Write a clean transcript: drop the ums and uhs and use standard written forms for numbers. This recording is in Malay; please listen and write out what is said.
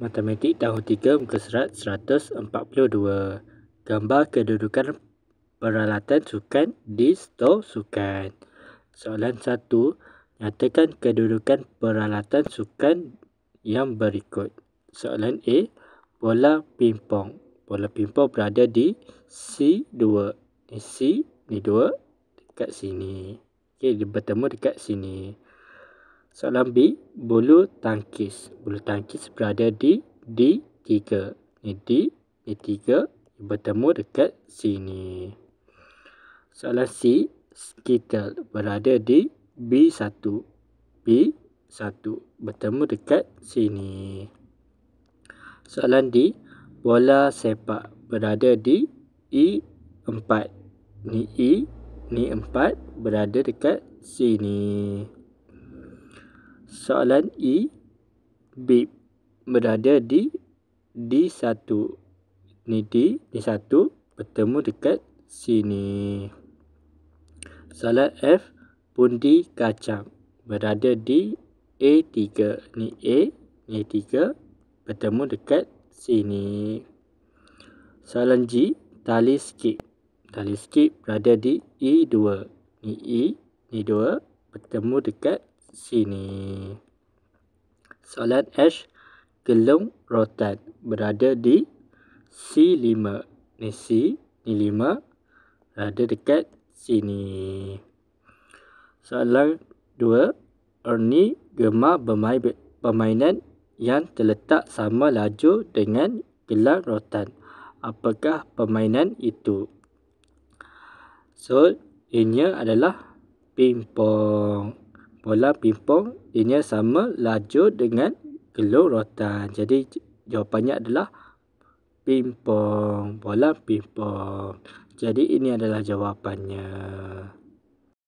Matematik tahun 3 muka surat 142. Gambar kedudukan peralatan sukan di stor sukan. Soalan 1. Nyatakan kedudukan peralatan sukan yang berikut. Soalan A. Bola pingpong. Bola pingpong berada di C2. Ni C, ni 2 dekat sini. Okey, dia bertemu dekat sini. Soalan B. Bulu tangkis. Bulu tangkis berada di D3. Ni D, ni 3 bertemu dekat sini. Soalan C. Skittles berada di B1. B1 bertemu dekat sini. Soalan D. Bola sepak berada di E4. Ni E, ni 4 berada dekat sini. Soalan E. Bib berada di D1. Ni D, ni 1 bertemu dekat sini. Soalan F. Pundi kacang berada di A3. Ni A, ni 3 bertemu dekat sini. Soalan G. Tali skip. Tali skip berada di E2. Ni E, ni 2 bertemu dekat sini. Soalan H. Gelung rotan berada di C5. Ni C, ni 5 berada dekat sini. Soalan 2. Ernie gemar bermain permainan yang terletak sama laju dengan gelang rotan. Apakah permainan itu? So, ianya adalah pingpong. Bola pingpong ianya sama laju dengan gelung rotan. Jadi jawapannya adalah pingpong. Bola pingpong. Jadi ini adalah jawapannya.